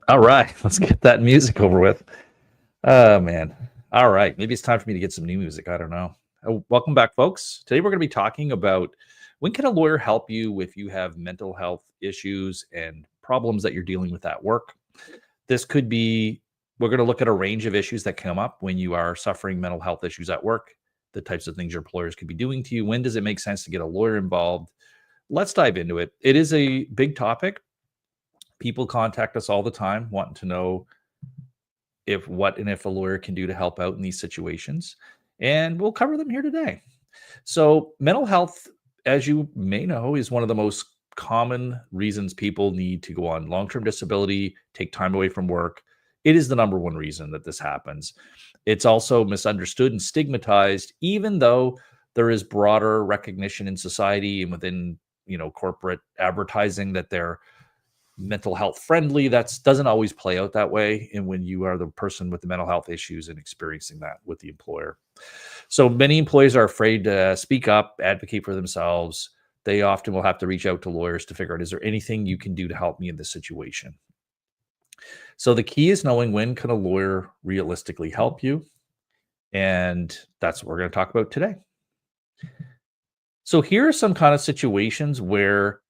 All right, let's get that music over with. Oh man. All right, maybe it's time for me to get some new music. I don't know. Welcome back, folks. Today we're going to be talking about when can a lawyer help you if you have mental health issues and problems that you're dealing with at work. This could be we're going to look at a range of issues that come up when you are suffering mental health issues at work, the types of things your employers could be doing to you. When does it make sense to get a lawyer involved? Let's dive into it. It is a big topic. People contact us all the time wanting to know if a lawyer can do to help out in these situations. And we'll cover them here today. So, mental health, as you may know, is one of the most common reasons people need to go on long-term disability, take time away from work. It is the number one reason that this happens. It's also misunderstood and stigmatized, even though there is broader recognition in society and within, corporate advertising that they're mental health friendly. That doesn't always play out that way. And when you are the person with the mental health issues and experiencing that with the employer. So many employees are afraid to speak up, advocate for themselves. They often will have to reach out to lawyers to figure out, is there anything you can do to help me in this situation? So the key is knowing when can a lawyer realistically help you. And that's what we're going to talk about today. So here are some kind of situations where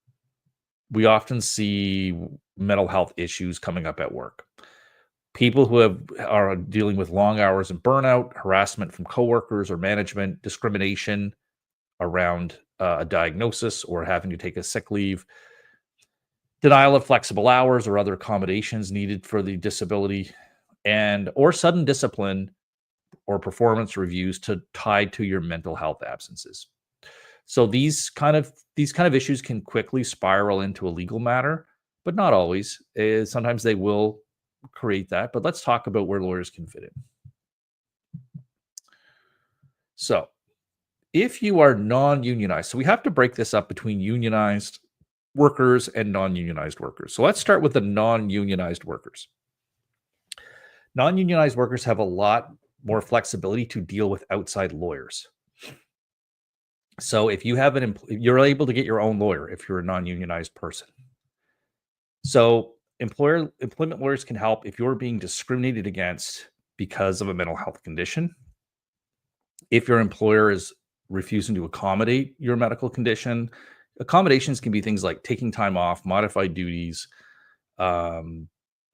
we often see mental health issues coming up at work. People who are dealing with long hours and burnout, harassment from coworkers or management, discrimination around a diagnosis or having to take a sick leave, denial of flexible hours or other accommodations needed for the disability, or sudden discipline or performance reviews tied to your mental health absences. So these kind of issues can quickly spiral into a legal matter, but not always. Sometimes they will create that. But let's talk about where lawyers can fit in. So if you are non-unionized, so we have to break this up between unionized workers and non-unionized workers. So let's start with the non-unionized workers. Non-unionized workers have a lot more flexibility to deal with outside lawyers. So if you have you're able to get your own lawyer if you're a non-unionized person. So employment lawyers can help if you're being discriminated against because of a mental health condition. If your employer is refusing to accommodate your medical condition, accommodations can be things like taking time off, modified duties, or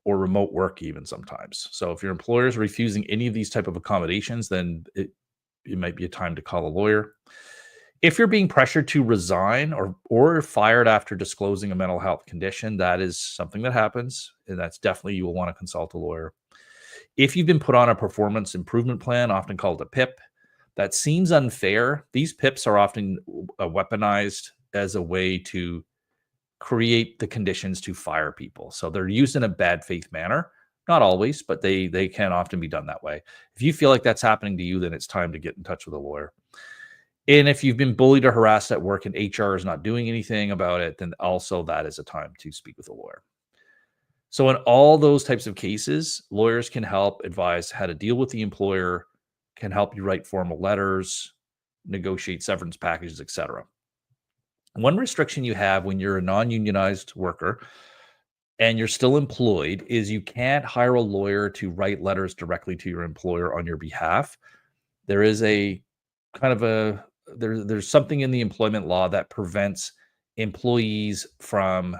remote work even sometimes. So if your employer is refusing any of these type of accommodations, then it might be a time to call a lawyer. If you're being pressured to resign or fired after disclosing a mental health condition, that is something that happens, and that's definitely you will want to consult a lawyer. If you've been put on a performance improvement plan, often called a PIP, that seems unfair. These PIPs are often weaponized as a way to create the conditions to fire people. So they're used in a bad faith manner. Not always, but they can often be done that way. If you feel like that's happening to you, then it's time to get in touch with a lawyer. And if you've been bullied or harassed at work and HR is not doing anything about it, then also that is a time to speak with a lawyer. So in all those types of cases, lawyers can help advise how to deal with the employer, can help you write formal letters, negotiate severance packages, etc. One restriction you have when you're a non-unionized worker and you're still employed is you can't hire a lawyer to write letters directly to your employer on your behalf. There is a kind of there's something in the employment law that prevents employees from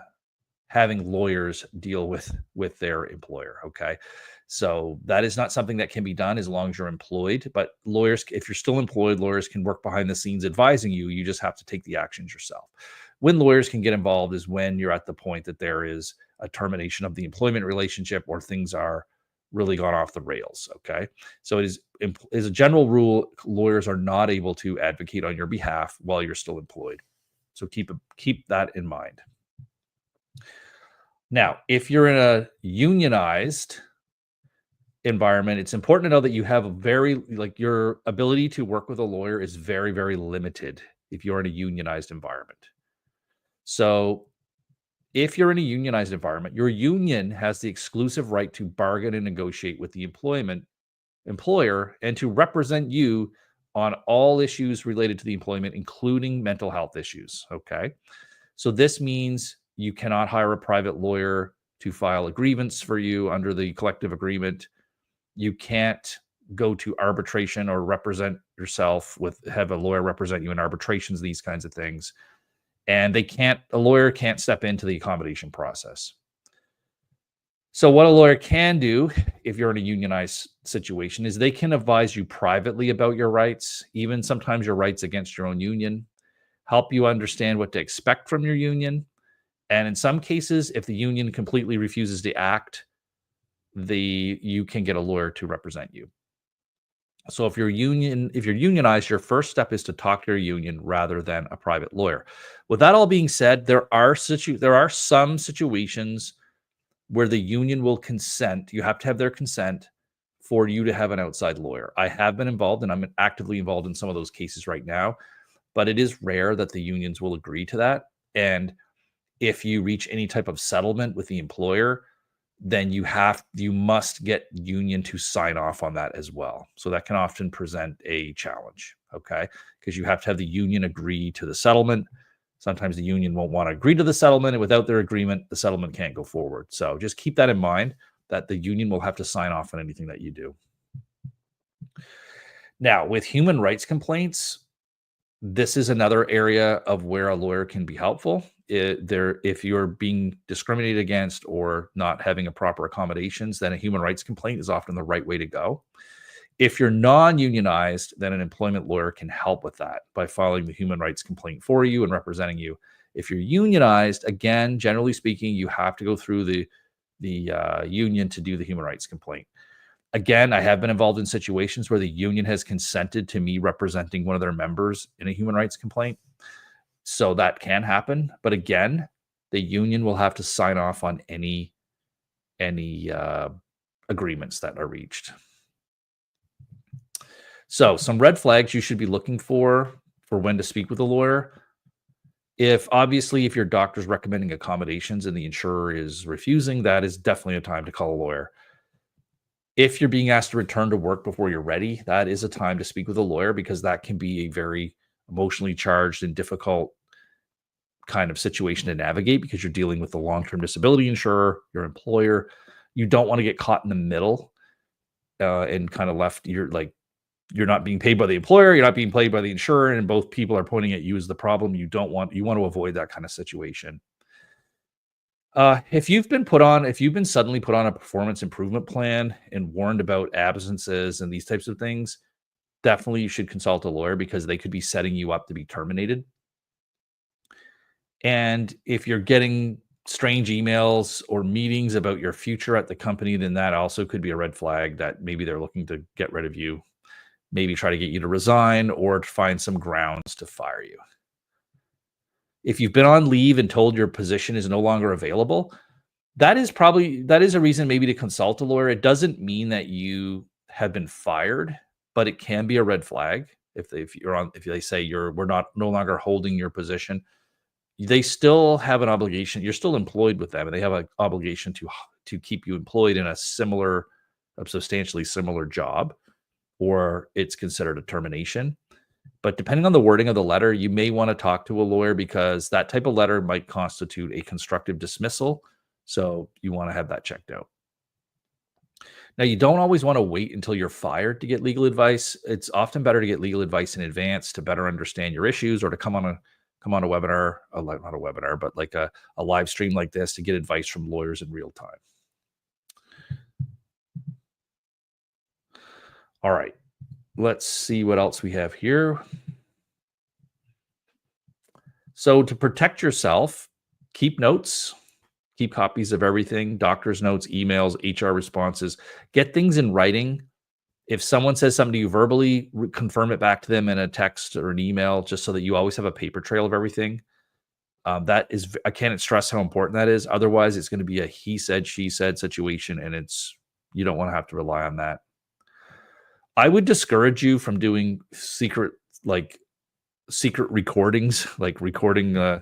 having lawyers deal with their employer. Okay. So that is not something that can be done as long as you're employed, but lawyers, if you're still employed, lawyers can work behind the scenes advising you. You just have to take the actions yourself. When lawyers can get involved is when you're at the point that there is a termination of the employment relationship or things are really gone off the rails. Okay. So it is as a general rule, lawyers are not able to advocate on your behalf while you're still employed. So keep that in mind. Now, if you're in a unionized environment, it's important to know that you have your ability to work with a lawyer is very, very limited if you're in a unionized environment. So if you're in a unionized environment, your union has the exclusive right to bargain and negotiate with the employer and to represent you on all issues related to the employment, including mental health issues. Okay. So this means you cannot hire a private lawyer to file a grievance for you under the collective agreement. You can't go to arbitration or represent yourself have a lawyer represent you in arbitrations, these kinds of things. And a lawyer can't step into the accommodation process. So what a lawyer can do if you're in a unionized situation is they can advise you privately about your rights, even sometimes your rights against your own union, help you understand what to expect from your union. And in some cases, if the union completely refuses to act, you can get a lawyer to represent you. So if you're unionized, your first step is to talk to your union rather than a private lawyer. With that all being said, there are some situations where the union will consent. You have to have their consent for you to have an outside lawyer. I have been involved, and I'm actively involved in some of those cases right now, but it is rare that the unions will agree to that. And if you reach any type of settlement with the employer, then you must get union to sign off on that as well. So that can often present a challenge, okay? Because you have to have the union agree to the settlement. Sometimes the union won't want to agree to the settlement, and without their agreement, the settlement can't go forward. So just keep that in mind, that the union will have to sign off on anything that you do. Now, with human rights complaints, this is another area of where a lawyer can be helpful. If you're being discriminated against or not having a proper accommodations, then a human rights complaint is often the right way to go. If you're non-unionized, then an employment lawyer can help with that by filing the human rights complaint for you and representing you. If you're unionized, again, generally speaking, you have to go through the union to do the human rights complaint. Again, I have been involved in situations where the union has consented to me representing one of their members in a human rights complaint. So that can happen. But again, the union will have to sign off on any agreements that are reached. So some red flags you should be looking for when to speak with a lawyer. If your doctor's recommending accommodations and the insurer is refusing, that is definitely a time to call a lawyer. If you're being asked to return to work before you're ready, that is a time to speak with a lawyer, because that can be a very emotionally charged and difficult kind of situation to navigate, because you're dealing with the long-term disability insurer, your employer. You don't want to get caught in the middle and kind of left. You're not being paid by the employer, you're not being paid by the insurer, and both people are pointing at you as the problem. You want to avoid that kind of situation. If you've been suddenly put on a performance improvement plan and warned about absences and these types of things, definitely you should consult a lawyer, because they could be setting you up to be terminated. And if you're getting strange emails or meetings about your future at the company, then that also could be a red flag that maybe they're looking to get rid of you, maybe try to get you to resign or to find some grounds to fire you. If you've been on leave and told your position is no longer available, that is a reason maybe to consult a lawyer. It doesn't mean that you have been fired, but it can be a red flag if they say we're no longer holding your position. They still have an obligation. You're still employed with them, and they have an obligation to keep you employed in a substantially similar job, or it's considered a termination. But depending on the wording of the letter, you may want to talk to a lawyer, because that type of letter might constitute a constructive dismissal. So you want to have that checked out. Now, you don't always want to wait until you're fired to get legal advice. It's often better to get legal advice in advance to better understand your issues, or to come on a webinar, not a webinar, but like a live stream like this, to get advice from lawyers in real time. All right. Let's see what else we have here. So to protect yourself, keep notes, keep copies of everything, doctor's notes, emails, HR responses, get things in writing. If someone says something to you verbally, confirm it back to them in a text or an email, just so that you always have a paper trail of everything. I can't stress how important that is. Otherwise, it's going to be a he said, she said situation, and you don't want to have to rely on that. I would discourage you from doing secret recordings, like recording.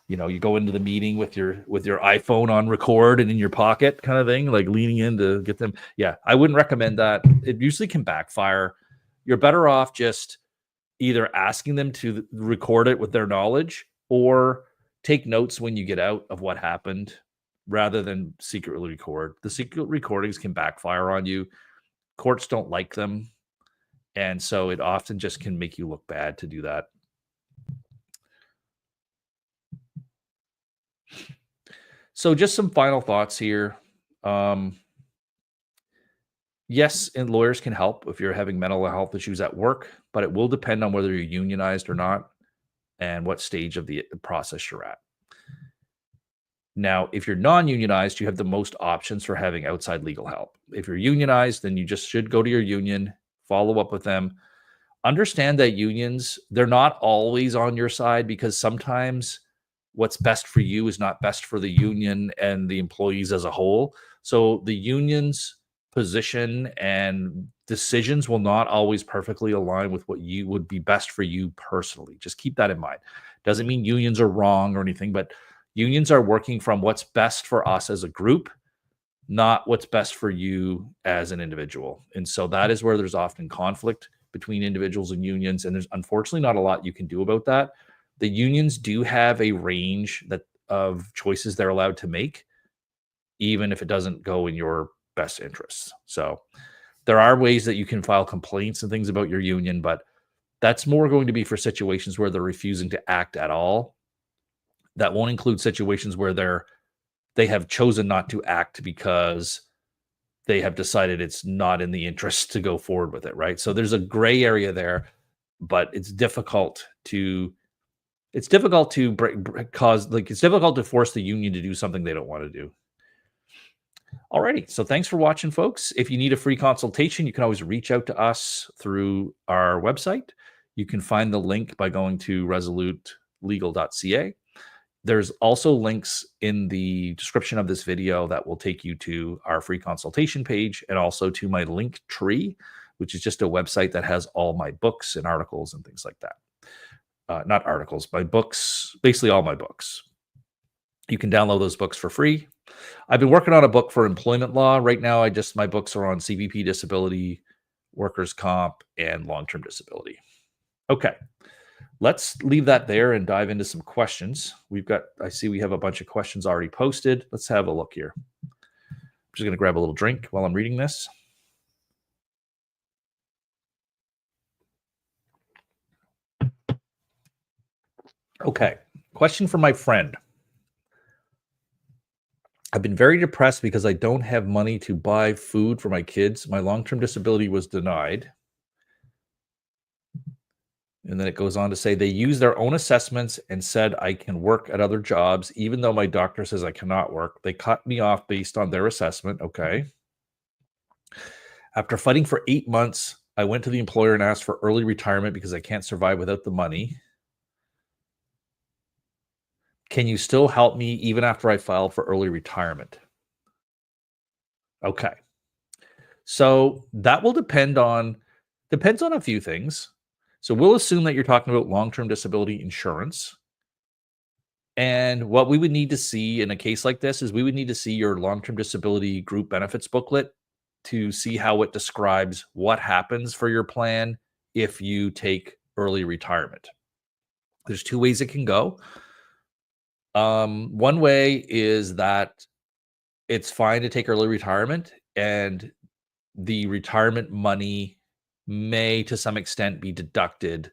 You go into the meeting with your iPhone on record and in your pocket, kind of thing, like leaning in to get them. Yeah, I wouldn't recommend that. It usually can backfire. You're better off just either asking them to record it with their knowledge, or take notes when you get out of what happened. rather than secretly record. The secret recordings can backfire on you. Courts don't like them. And so it often just can make you look bad to do that. So just some final thoughts here. Yes, and lawyers can help if you're having mental health issues at work, but it will depend on whether you're unionized or not and what stage of the process you're at. Now, if you're non-unionized, you have the most options for having outside legal help. If you're unionized, then you just should go to your union, follow up with them. Understand that unions, they're not always on your side, because sometimes what's best for you is not best for the union and the employees as a whole. So the union's position and decisions will not always perfectly align with what you would be best for you personally. Just keep that in mind. Doesn't mean unions are wrong or anything, but unions are working from what's best for us as a group, not what's best for you as an individual. And so that is where there's often conflict between individuals and unions. And there's unfortunately not a lot you can do about that. The unions do have a range of choices they're allowed to make, even if it doesn't go in your best interests. So there are ways that you can file complaints and things about your union, but that's more going to be for situations where they're refusing to act at all. That won't include situations where they have chosen not to act because they have decided it's not in the interest to go forward with it, right? So there's a gray area there, but it's difficult to it's difficult to it's difficult to force the union to do something they don't want to do. Alrighty, so thanks for watching, folks. If you need a free consultation, you can always reach out to us through our website. You can find the link by going to resolutelegal.ca. There's also links in the description of this video that will take you to our free consultation page, and also to my link tree, which is just a website that has all my books and articles and things like that. Not articles, my books, basically all my books. You can download those books for free. I've been working on a book for employment law. Right now, my books are on CVP disability, workers' comp, and long-term disability. Okay. Let's leave that there and dive into some questions. I see we have a bunch of questions already posted. Let's have a look here. I'm just going to grab a little drink while I'm reading this. Okay. Question from my friend. I've been very depressed because I don't have money to buy food for my kids. My long-term disability was denied. And then it goes on to say they used their own assessments and said I can work at other jobs, even though my doctor says I cannot work. They cut me off based on their assessment. Okay. After fighting for 8 months, I went to the employer and asked for early retirement because I can't survive without the money. Can you still help me even after I filed for early retirement? Okay. So that will depends on a few things. So we'll assume that you're talking about long-term disability insurance. And what we would need to see in a case like this is we would need to see your long-term disability group benefits booklet to see how it describes what happens for your plan if you take early retirement. There's two ways it can go. One way is that it's fine to take early retirement, and the retirement money may, to some extent, be deducted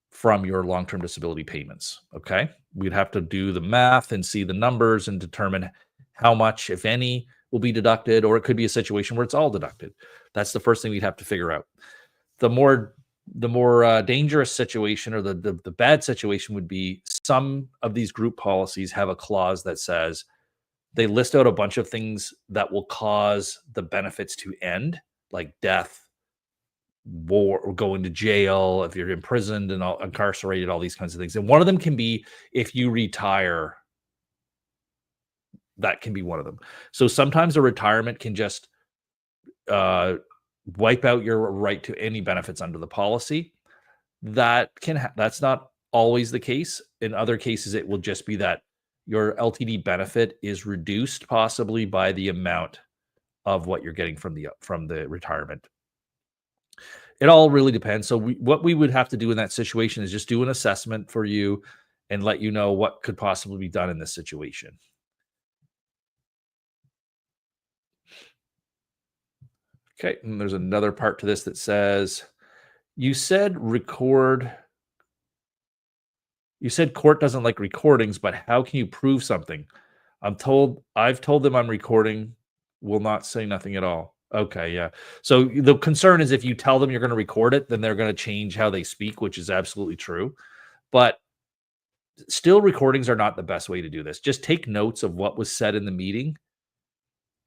from your long-term disability payments. Okay. We'd have to do the math and see the numbers and determine how much, if any, will be deducted, or it could be a situation where it's all deducted. That's the first thing we'd have to figure out. The more dangerous situation, or the bad situation, would be some of these group policies have a clause that says they list out a bunch of things that will cause the benefits to end, like death, war, or going to jail, if you're imprisoned and incarcerated, all these kinds of things. And one of them can be if you retire. That can be one of them. So sometimes a retirement can just wipe out your right to any benefits under the policy. That's not always the case. In other cases, it will just be that your LTD benefit is reduced possibly by the amount of what you're getting from the retirement. It all really depends. So what we would have to do in that situation is just do an assessment for you and let you know what could possibly be done in this situation. Okay, and there's another part to this that says, you said record. You said court doesn't like recordings, but how can you prove something? I've told them I'm recording, will not say nothing at all. Okay, yeah. So the concern is if you tell them you're going to record it, then they're going to change how they speak, which is absolutely true. But still, recordings are not the best way to do this. Just take notes of what was said in the meeting.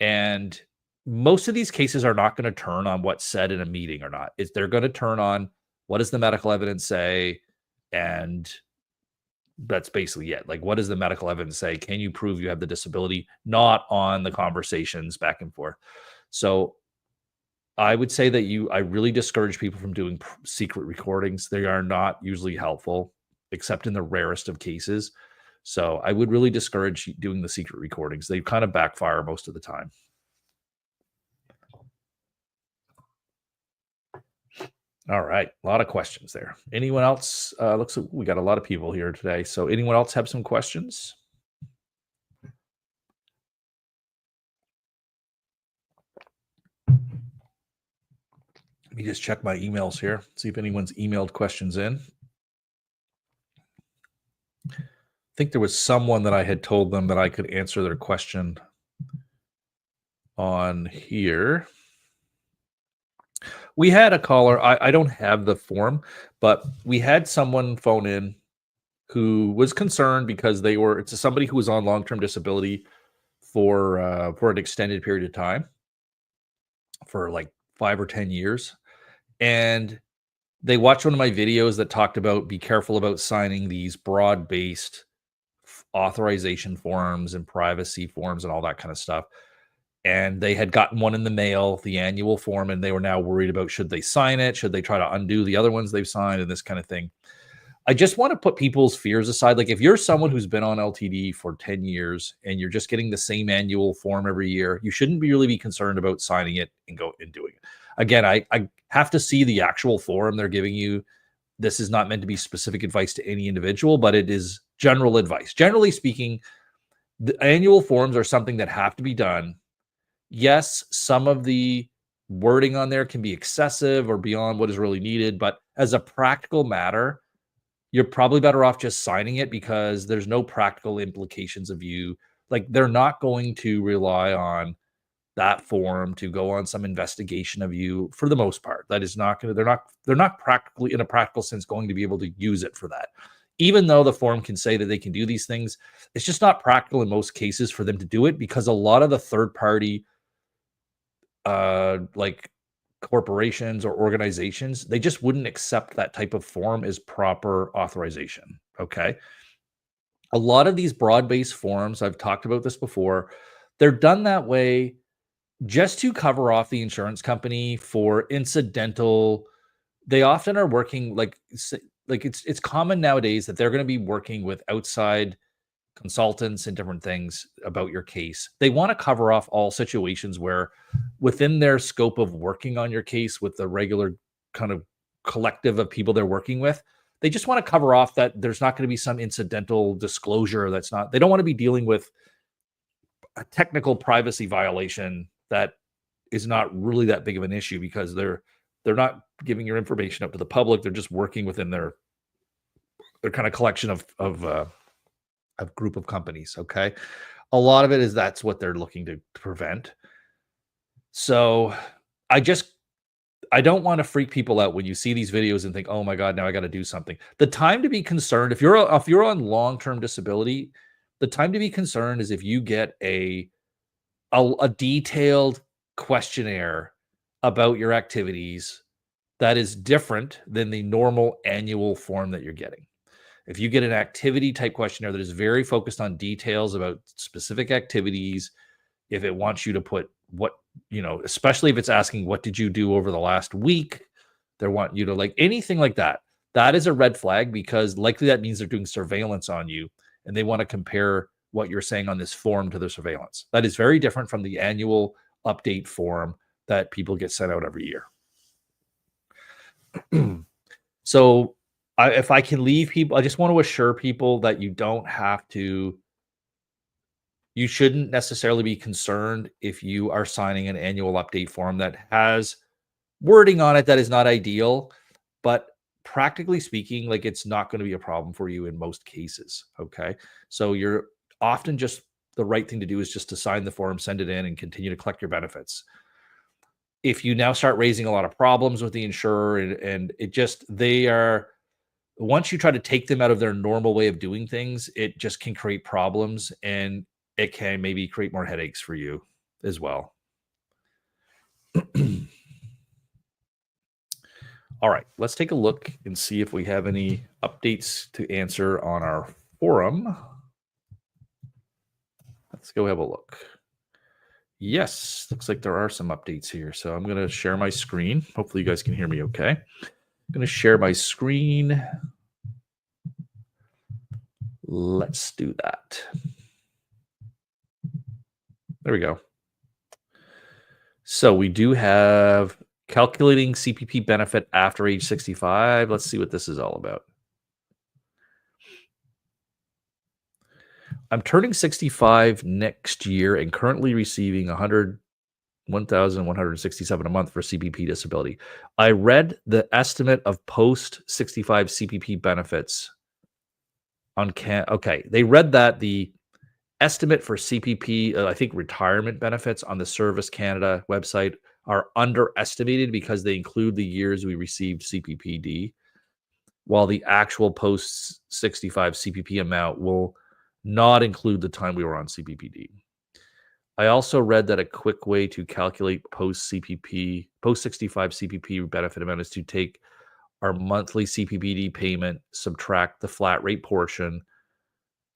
And most of these cases are not going to turn on what's said in a meeting or not. They're going to turn on what does the medical evidence say, and that's basically it. Like, what does the medical evidence say? Can you prove you have the disability? Not on the conversations back and forth. So I would say that I really discourage people from doing secret recordings. They are not usually helpful, except in the rarest of cases. So I would really discourage doing the secret recordings. They kind of backfire most of the time. All right. A lot of questions there. Anyone else? Looks like we got a lot of people here today. So anyone else have some questions? Let me just check my emails here, see if anyone's emailed questions in. I think there was someone that I had told them that I could answer their question on here. We had a caller. I don't have the form, but we had someone phone in who was concerned because it's somebody who was on long-term disability for an extended period of time, for like 5 or 10 years. And they watched one of my videos that talked about be careful about signing these broad-based authorization forms and privacy forms and all that kind of stuff. And they had gotten one in the mail, the annual form, and they were now worried about should they sign it? Should they try to undo the other ones they've signed and this kind of thing? I just want to put people's fears aside. Like, if you're someone who's been on LTD for 10 years and you're just getting the same annual form every year, you shouldn't really be concerned about signing it and doing it. Again, I have to see the actual form they're giving you. This is not meant to be specific advice to any individual, but it is general advice. Generally speaking, the annual forms are something that have to be done. Yes, some of the wording on there can be excessive or beyond what is really needed, but as a practical matter, you're probably better off just signing it, because there's no practical implications of you. Like, they're not going to rely on that form to go on some investigation of you for the most part. That is not going to, they're not practically, in a practical sense, going to be able to use it for that. Even though the form can say that they can do these things, it's just not practical in most cases for them to do it, because a lot of the third party like corporations or organizations, they just wouldn't accept that type of form as proper authorization. Okay. A lot of these broad-based forms, I've talked about this before, they're done that way just to cover off the insurance company for incidental. They often are working like it's common nowadays that they're going to be working with outside consultants and different things about your case. They want to cover off all situations where within their scope of working on your case with the regular kind of collective of people they're working with, they just want to cover off that there's not going to be some incidental disclosure they don't want to be dealing with a technical privacy violation that is not really that big of an issue, because they're not giving your information up to the public. They're just working within their kind of collection of group of companies. Okay. A lot of it is that's what they're looking to prevent. So I don't want to freak people out when you see these videos and think, oh my God, now I got to do something. The time to be concerned, if you're on long-term disability, the time to be concerned is if you get a detailed questionnaire about your activities that is different than the normal annual form that you're getting. If you get an activity type questionnaire that is very focused on details about specific activities, if it wants you to put especially if it's asking, what did you do over the last week? They want you to, like, anything like that. That is a red flag, because likely that means they're doing surveillance on you and they want to compare what you're saying on this form to the surveillance. That is very different from the annual update form that people get sent out every year. So if I can leave people, I just want to assure people that you don't have to You shouldn't necessarily be concerned if you are signing an annual update form that has wording on it that is not ideal, but practically speaking, like it's not going to be a problem for you in most cases. Okay. So you're often just the right thing to do is just to sign the form, send it in, and continue to collect your benefits. If you now start raising a lot of problems with the insurer and it just, they are, once you try to take them out of their normal way of doing things, it just can create problems and it can maybe create more headaches for you as well. All right, let's take a look and see if we have any updates to answer on our forum. Let's go have a look. Yes, looks like there are some updates here. So I'm going to share my screen. Hopefully you guys can hear me okay. I'm going to share my screen. Let's do that. There we go. So we do have calculating CPP benefit after age 65. Let's see what this is all about. I'm turning 65 next year and currently receiving 1,167 a month for CPP disability. I read the estimate of post 65 CPP benefits on okay, they read that the estimate for CPP, I think retirement benefits on the Service Canada website are underestimated because they include the years we received CPPD, while the actual post 65 CPP amount will not include the time we were on CPPD. I also read that a quick way to calculate post 65 CPP benefit amount is to take our monthly CPPD payment, subtract the flat rate portion,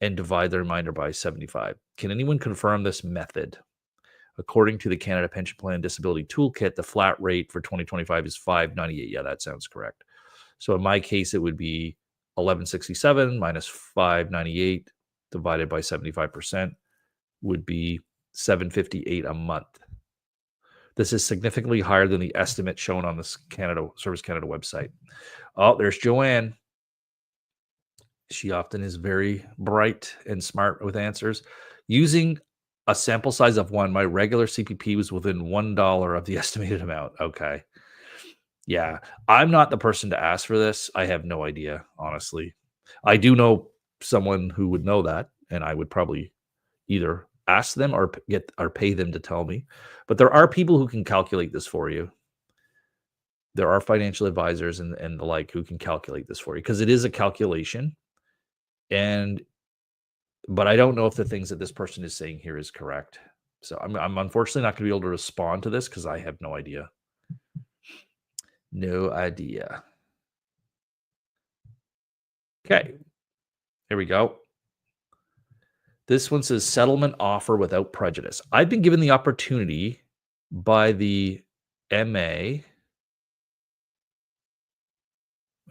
and divide the remainder by 75. Can anyone confirm this method? According to the Canada Pension Plan Disability Toolkit, the flat rate for 2025 is $5.98. Yeah, that sounds correct. So in my case, it would be $11.67 minus $5.98 divided by 75% would be $7.58 a month. This is significantly higher than the estimate shown on this Service Canada website. Oh, there's Joanne. She often is very bright and smart with answers. Using a sample size of 1, my regular CPP was within $1 of the estimated amount. Okay. Yeah. I'm not the person to ask for this. I have no idea, honestly. I do know someone who would know that, and I would probably either ask them or pay them to tell me. But there are people who can calculate this for you. There are financial advisors and the like who can calculate this for you because it is a calculation. But I don't know if the things that this person is saying here is correct. So I'm unfortunately not going to be able to respond to this because I have no idea. No idea. Okay. Here we go. This one says settlement offer without prejudice. I've been given the opportunity by the MA. I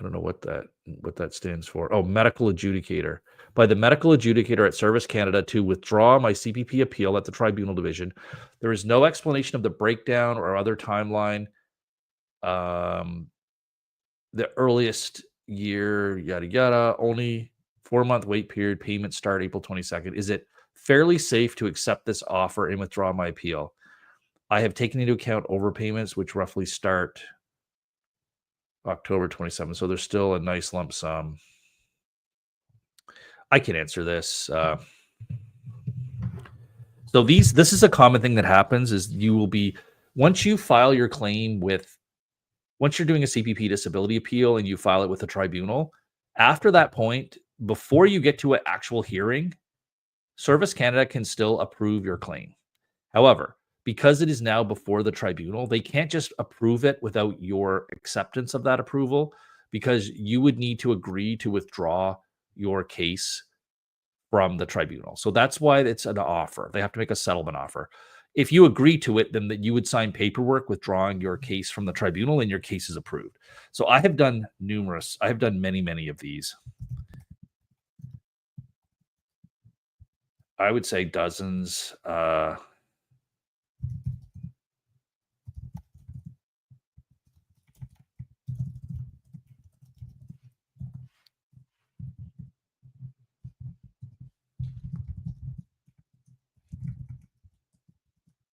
don't know what that stands for. Oh, medical adjudicator. By the medical adjudicator at Service Canada to withdraw my CPP appeal at the tribunal division. There is no explanation of the breakdown or other timeline. The earliest year, yada yada, only 4-month wait period, payment start April 22nd. Is it fairly safe to accept this offer and withdraw my appeal? I have taken into account overpayments, which roughly start October 27th. So there's still a nice lump sum. I can answer this. So this is a common thing that happens is you will be, once you file your claim once you're doing a CPP disability appeal and you file it with a tribunal, after that point, before you get to an actual hearing, Service Canada can still approve your claim. However, because it is now before the tribunal, they can't just approve it without your acceptance of that approval because you would need to agree to withdraw your case from the tribunal. So that's why it's an offer. They have to make a settlement offer. If you agree to it, then you would sign paperwork withdrawing your case from the tribunal and your case is approved. So I have done many, many of these. I would say dozens.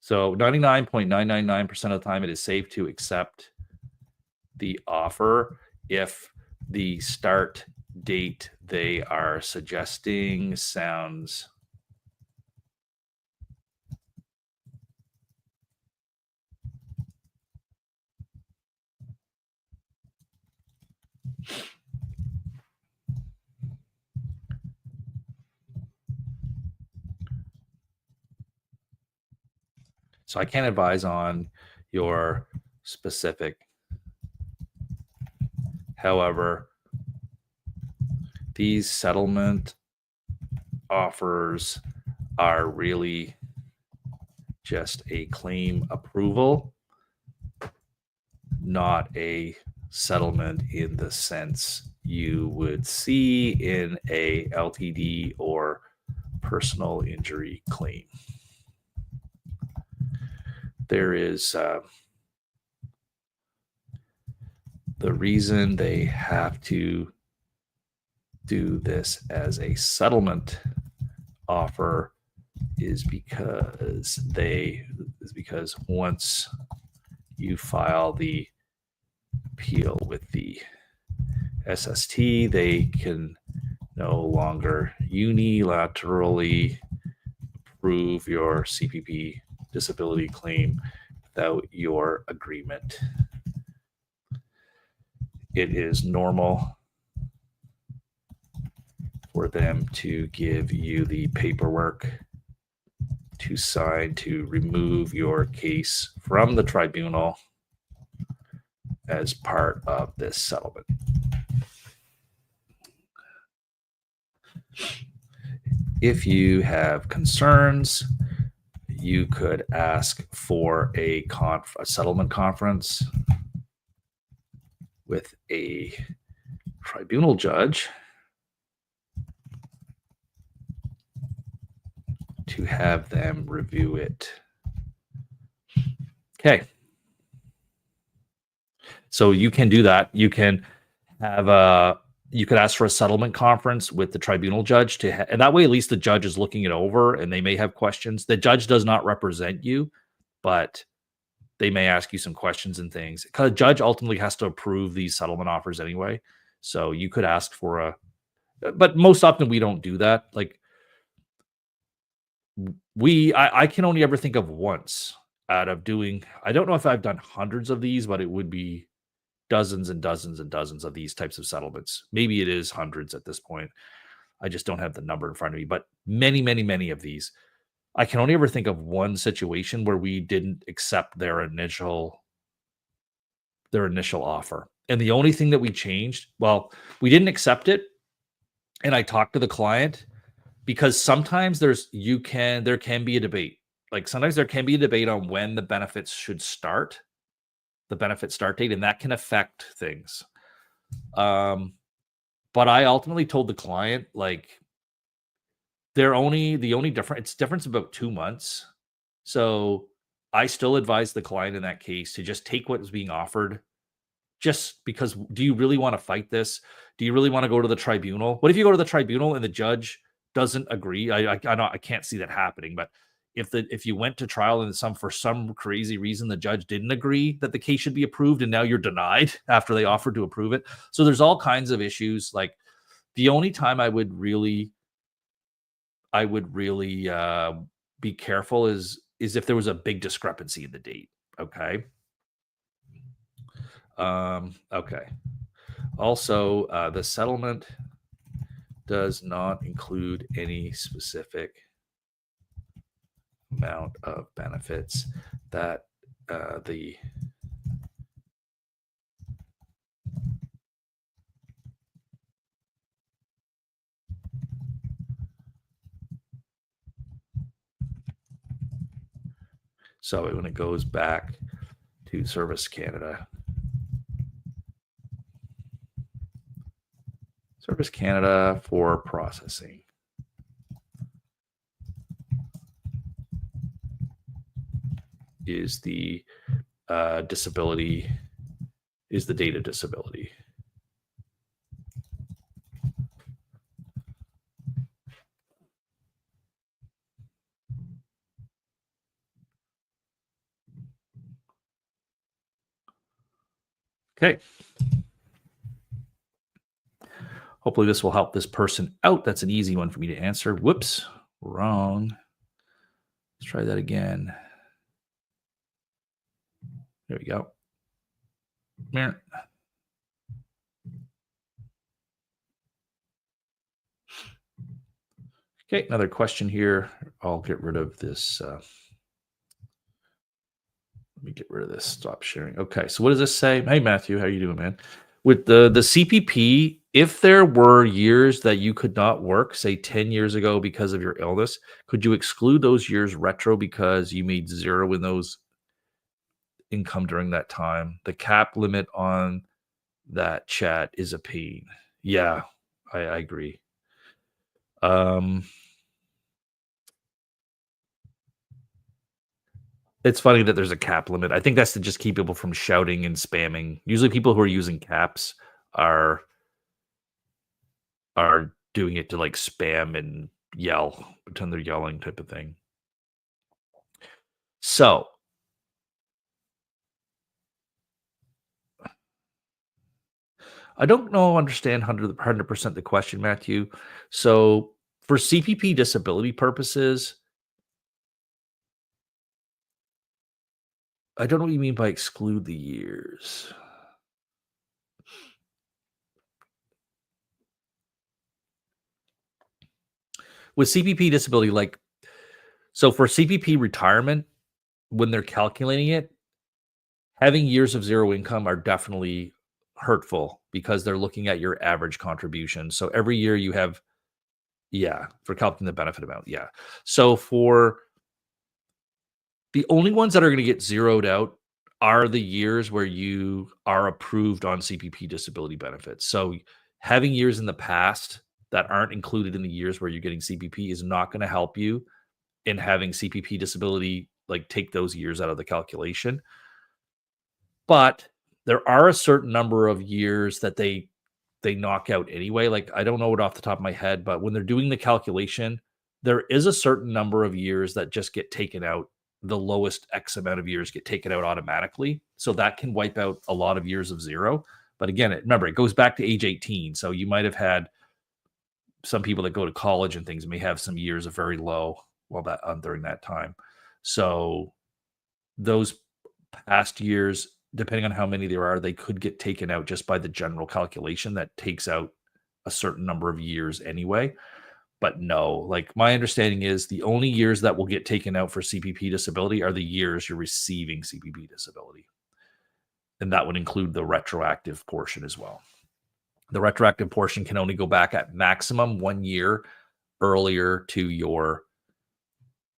So 99.999% of the time, it is safe to accept the offer if the start date they are suggesting sounds so I can't advise on your specific. However, these settlement offers are really just a claim approval, not a settlement in the sense you would see in a LTD or personal injury claim. There is the reason they have to do this as a settlement offer is because once you file the appeal with the SST, they can no longer unilaterally approve your CPP disability claim without your agreement. It is normal for them to give you the paperwork to sign to remove your case from the tribunal as part of this settlement. If you have concerns, you could ask for a settlement conference with a tribunal judge to have them review it. Okay. So you can do that. You can have you could ask for a settlement conference with the tribunal judge and that way at least the judge is looking it over and they may have questions. The judge does not represent you, but they may ask you some questions and things. Because the judge ultimately has to approve these settlement offers anyway. So you could ask for but most often we don't do that. Like I can only ever think of once out of doing, I don't know if I've done hundreds of these, but it would be dozens and dozens and dozens of these types of settlements. Maybe it is hundreds at this point. I just don't have the number in front of me, but many, many, many of these. I can only ever think of one situation where we didn't accept their initial offer. And the only thing that we changed, well, we didn't accept it. And I talked to the client because sometimes there can be a debate. Like sometimes there can be a debate on when the benefits should start, the benefit start date, and that can affect things. But I ultimately told the client, like, the only difference about 2 months. So I still advise the client in that case to just take what is being offered. Just because, do you really want to fight this? Do you really want to go to the tribunal? What if you go to the tribunal and the judge doesn't agree? I know I can't see that happening, but if you went to trial and for some crazy reason the judge didn't agree that the case should be approved and now you're denied after they offered to approve it. So there's all kinds of issues. Like the only time I would really be careful is if there was a big discrepancy in the date. Okay. Okay. Also, the settlement does not include any specific amount of benefits that so when it goes back to Service Canada, for processing. Is the disability, is the date of disability. Okay. Hopefully this will help this person out. That's an easy one for me to answer. Whoops, wrong. Let's try that again. There we go. Okay, another question here. I'll get rid of this. Let me get rid of this. Stop sharing. Okay, so what does this say? Hey, Matthew, how you doing, man? With the CPP, if there were years that you could not work, say 10 years ago because of your illness, could you exclude those years retro because you made zero in those income during that time? The cap limit on that chat is a pain. Yeah, I agree. It's funny that there's a cap limit. I think that's to just keep people from shouting and spamming. Usually people who are using caps are doing it to like spam and yell, pretend they're yelling type of thing. So I don't know, understand 100% the question, Matthew. So for CPP disability purposes, I don't know what you mean by exclude the years. With CPP disability, like, so for CPP retirement, when they're calculating it, having years of zero income are definitely hurtful because they're looking at your average contribution. So every year you have, yeah, for calculating the benefit amount. Yeah. So for the only ones that are going to get zeroed out are the years where you are approved on CPP disability benefits. So having years in the past that aren't included in the years where you're getting CPP is not going to help you in having CPP disability, like take those years out of the calculation. But there are a certain number of years that they knock out anyway. Like, I don't know it off the top of my head, but when they're doing the calculation, there is a certain number of years that just get taken out. The lowest X amount of years get taken out automatically. So that can wipe out a lot of years of zero. But again, remember, it goes back to age 18. So you might have had some people that go to college and things may have some years of very low while that during that time. So those past years, depending on how many there are, they could get taken out just by the general calculation that takes out a certain number of years anyway. But no, like my understanding is the only years that will get taken out for CPP disability are the years you're receiving CPP disability. And that would include the retroactive portion as well. The retroactive portion can only go back at maximum 1 year earlier to your,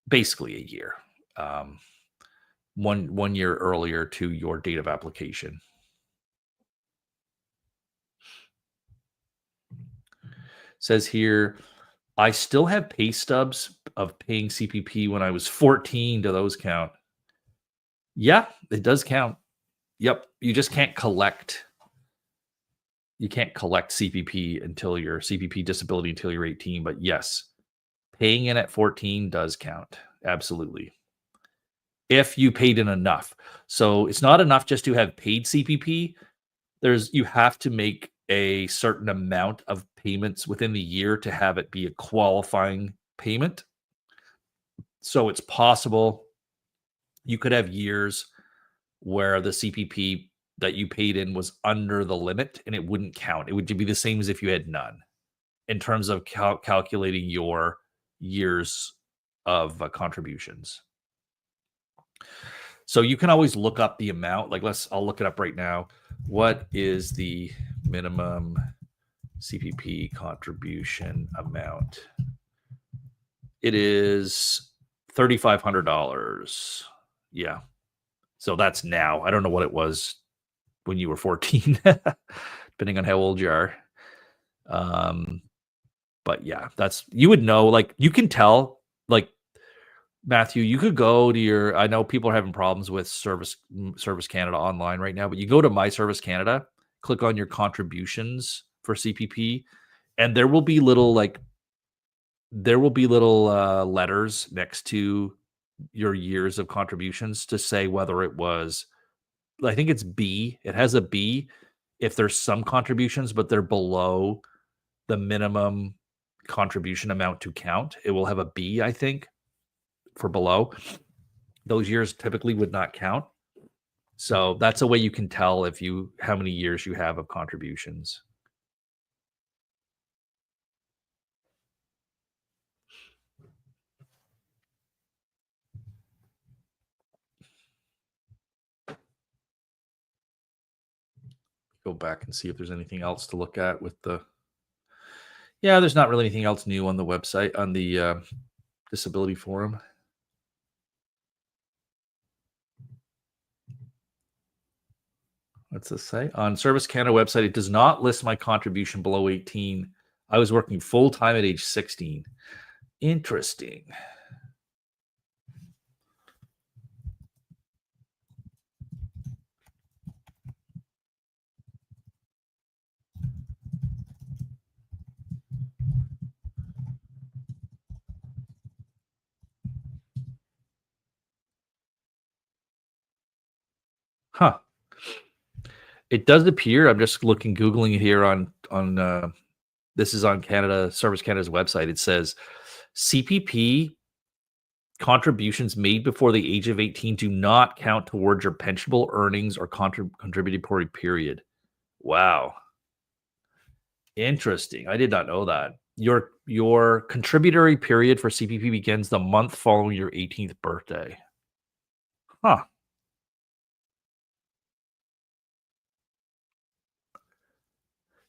basically a year. One year earlier to your date of application. Says here, I still have pay stubs of paying CPP when I was 14. Do those count? Yeah, it does count. Yep. You just can't collect. You can't collect CPP until your CPP disability until you're 18. But yes, paying in at 14 does count. Absolutely. If you paid in enough. So it's not enough just to have paid CPP. You have to make a certain amount of payments within the year to have it be a qualifying payment. So it's possible you could have years where the CPP that you paid in was under the limit and it wouldn't count. It would be the same as if you had none in terms of calculating your years of contributions. So you can always look up the amount. Like I'll look it up right now. What is the minimum CPP contribution amount? It is $3,500. Yeah. So that's now. I don't know what it was when you were 14, depending on how old you are. But yeah, you would know, like you can tell, like Matthew, you could go to I know people are having problems with Service Canada online right now, but you go to My Service Canada, click on your contributions for CPP, and there will be little letters next to your years of contributions to say whether it was I think it's B. It has a B if there's some contributions, but they're below the minimum contribution amount to count. It will have a B, I think, for below. Those years typically would not count. So that's a way you can tell if you how many years you have of contributions. Go back and see if there's anything else to look at with the yeah, there's not really anything else new on the website on the disability forum. What's this say? On Service Canada website, it does not list my contribution below 18. I was working full time at age 16. Interesting. Huh. It does appear, I'm just looking, Googling it here on this is on Canada, Service Canada's website. It says CPP contributions made before the age of 18 do not count towards your pensionable earnings or contributory period. Wow. Interesting. I did not know that. Your contributory period for CPP begins the month following your 18th birthday. Huh.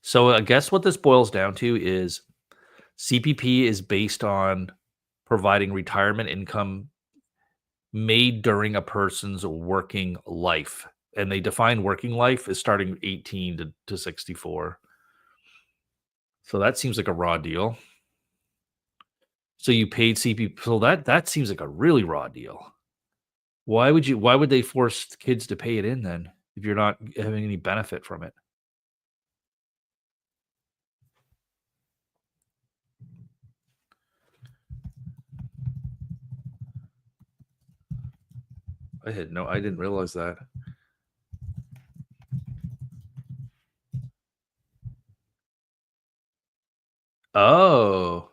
So I guess what this boils down to is CPP is based on providing retirement income made during a person's working life. And they define working life as starting 18 to 64. So that seems like a raw deal. So you paid CPP. So that seems like a really raw deal. Why would they force kids to pay it in then if you're not having any benefit from it? I didn't realize that. Oh.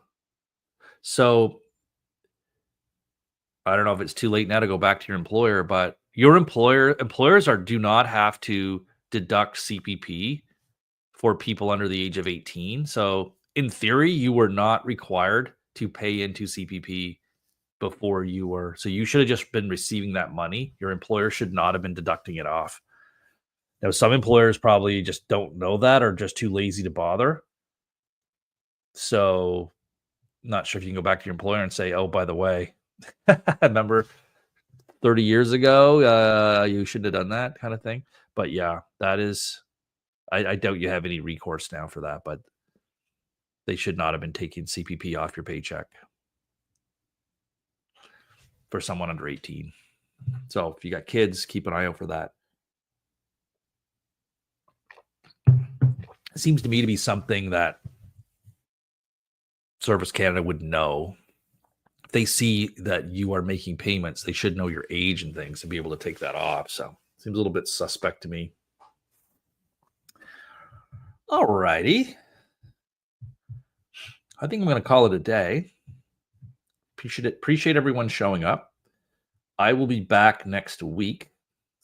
So I don't know if it's too late now to go back to your employer, but your employers do not have to deduct CPP for people under the age of 18. So in theory, you were not required to pay into CPP before you were. So you should have just been receiving that money. Your employer should not have been deducting it off. Now, some employers probably just don't know that or just too lazy to bother. So not sure if you can go back to your employer and say, oh, by the way, remember 30 years ago, you shouldn't have done that kind of thing. But yeah, that is, I doubt you have any recourse now for that, but they should not have been taking CPP off your paycheck for someone under 18. So if you got kids, keep an eye out for that. It seems to me to be something that Service Canada would know. If they see that you are making payments, they should know your age and things to be able to take that off. So seems a little bit suspect to me. All righty. I think I'm going to call it a day. Appreciate everyone showing up. I will be back next week,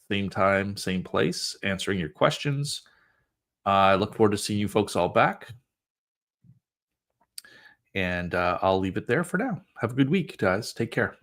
same time, same place, answering your questions. I look forward to seeing you folks all back. And I'll leave it there for now. Have a good week, guys. Take care.